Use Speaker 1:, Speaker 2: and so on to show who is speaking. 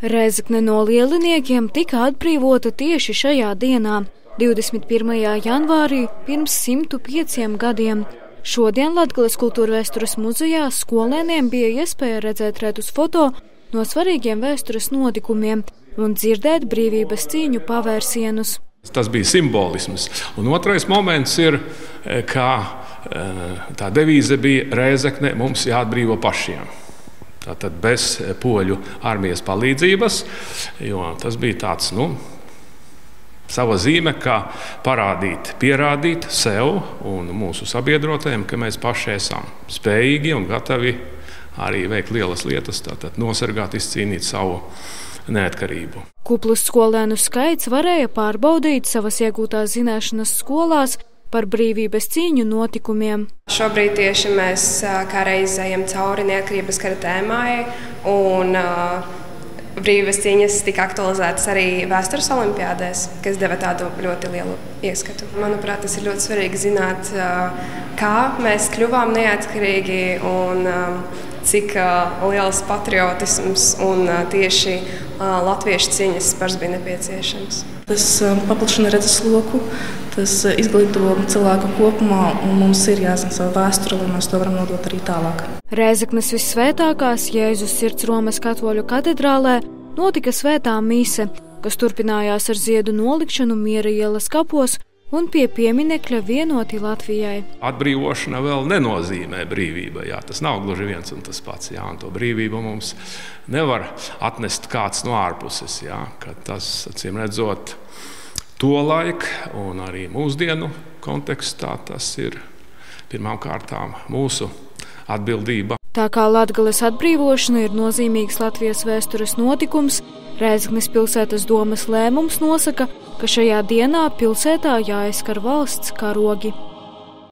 Speaker 1: Rēzekne no lieliniekiem tika atbrīvota tieši šajā dienā, 21. janvārī pirms 105 gadiem. Šodien Latgales Kultūra vēstures muzejā skolēniem bija iespēja redzēt redus foto no svarīgiem vēstures notikumiem un dzirdēt brīvības cīņu pavērsienus.
Speaker 2: Tas bija simbolisms. Un otrais moments ir, kā tā devīze bija Rēzekne mums jāatbrīvo pašiem. Tātad bez poļu armijas palīdzības, jo tas bija tāds, sava zīme, kā parādīt, pierādīt sev un mūsu sabiedrotajiem, ka mēs paši esam spējīgi un gatavi arī veikt lielas lietas, tātad nosargāt, izcīnīt savu neatkarību.
Speaker 1: Kuplus skolēnu skaits varēja pārbaudīt savas iegūtās zināšanas skolās par brīvības cīņu notikumiem.
Speaker 3: Šobrīd tieši mēs kā reiz ejam cauri neatkarības kara tēmai, un brīvības cīņas tika aktualizētas arī vēstures olimpiādēs, kas deva tādu ļoti lielu ieskatu. Manuprāt, tas ir ļoti svarīgi zināt, kā mēs kļuvām neatkarīgi un cik liels patriotisms un tieši latviešu cīņas spars bija nepieciešams.
Speaker 4: Tas paplašina redzesloku, tas izglīto cilvēku kopumā, un mums ir jāzina savu vēsturi, lai mēs to varam nodot arī tālāk.
Speaker 1: Rēzeknes Vissvētākās Jēzus Sirds Romas katoļu katedrālē notika svētā mise, kas turpinājās ar ziedu nolikšanu Miera ielas kapos un pie pieminekļa Vienoti Latvijai.
Speaker 2: Atbrīvošana vēl nenozīmē brīvība. Tas nav gluži viens un tas pats. Un to brīvību mums nevar atnest kāds no ārpuses. Tas, acīm redzot, to laiku un arī mūsdienu kontekstā tas ir pirmām kārtām mūsu atbildība.
Speaker 1: Tā kā Latgales atbrīvošana ir nozīmīgs Latvijas vēstures notikums, Rēzeknes pilsētas domes lēmums nosaka, ka šajā dienā pilsētā jāaizskar valsts karogi.